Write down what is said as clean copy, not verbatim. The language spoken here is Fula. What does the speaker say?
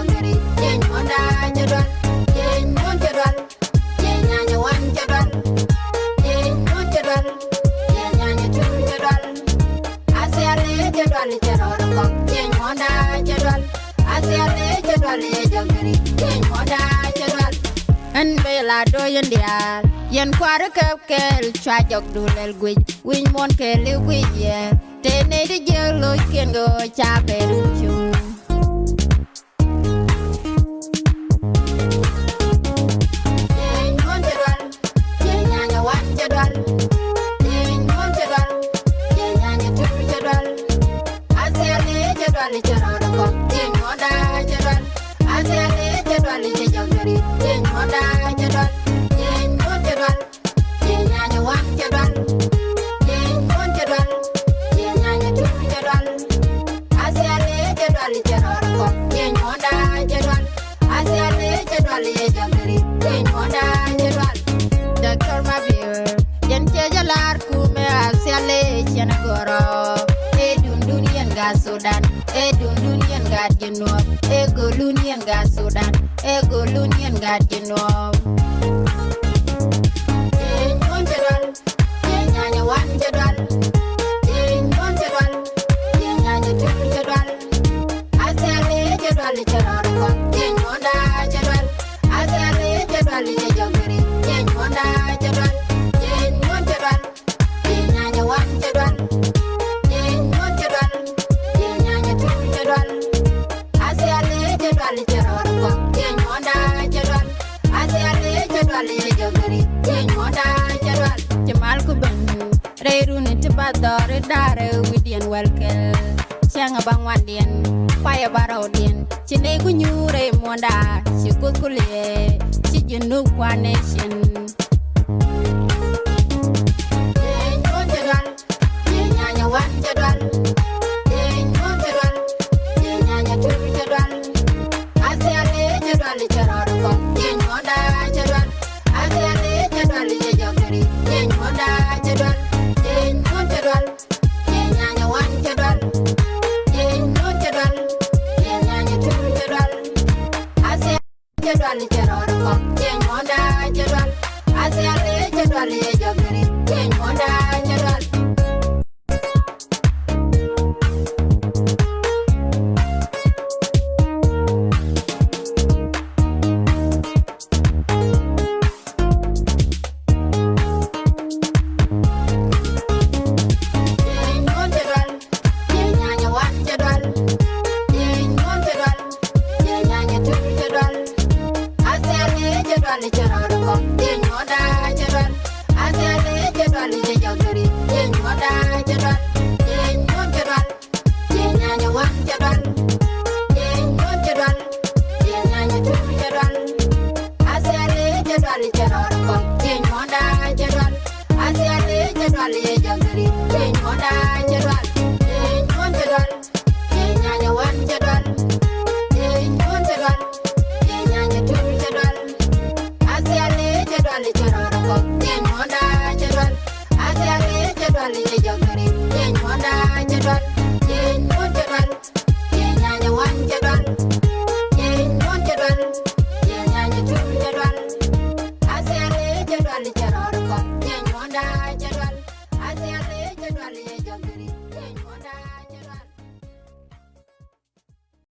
jogeri yen monda jadwal yen mon jadwal yen nyanya wan jadwal yen mon jadwal yen nyanya tun jadwal asiale jadwal teror ko yen monda jadwal asiale jadwal ye jogeri yen monda jadwal an bela do yendial yen kwar kel chwa jog dulel gwi win mon kel gwi ye tene de jelo ken go cha beru chu yen mon jadwal yen nyanya wan jadwal yen mon jadwal yen nyanya tun jadwal asiale jadwal teror ko yen monda jadwal asiale jadwal ye jogeri yen monda jadwal yen mon jadwal yen nyanya wan jadwal yen mon jadwal yen nyanya tun jadwal asiale jadwal teror ko yen monda jadwal asiale jadwal ye jogeri yen monda jadwal Dr. Mabir yen jalar kume asiale chen goro dundunian ga Sudan dundunian ga Genov golunian ga Sudan golunian ga Genov yen mon jadwal yen nyanya wan jadwal yen mon jadwal yen nyanya tun jadwal asiale jadwal teror ko yen monda jadwal asiale jadwal ye jogeri yen monda jadwal yen mon jadwal yen nyanya wan jadwal yen mon jadwal yen nyanya tun jadwal asiale jadwal teror ko yen monda jadwal asiale jadwal ye jogeri yen monda jadwal jamal ku ben reiru ni tibadore dare widien welkel changa bangwadien paya barodien chine ku nyure monda chikukulie chijinu kwa nation yen mon jadwal yen nyanya wan jadwal yen mon jadwal yen nyanya tun jadwal asiale jadwal teror ko yen monda jadwal asiale jadwal ye jogeri yen monda jadwal yen mon jadwal yen nyanya wan jadwal yen mon jadwal yen nyanya tun jadwal asiale jadwal teror ko yen monda jadwal asiale jadwal ye jogeri yen monda jadwal yen mon jadwal yen nyanya wan jadwal yen mon jadwal yen nyanya tun jadwal asiale jadwal teror ko yen monda jadwal asiale jadwal ye jogeri yen monda jadwal yen mon jadwal yen nyanya wan jadwal yen mon jadwal yen nyanya tun jadwal asiale jadwal teror ko yen monda jadwal asiale jadwal ye jogeri yen monda jadwal yen mon jadwal yen nyanya wan jadwal yen mon jadwal yen nyanya tun jadwal asiale jadwal teror ko yen monda jadwal asiale jadwal ye jogeri yen monda jadwal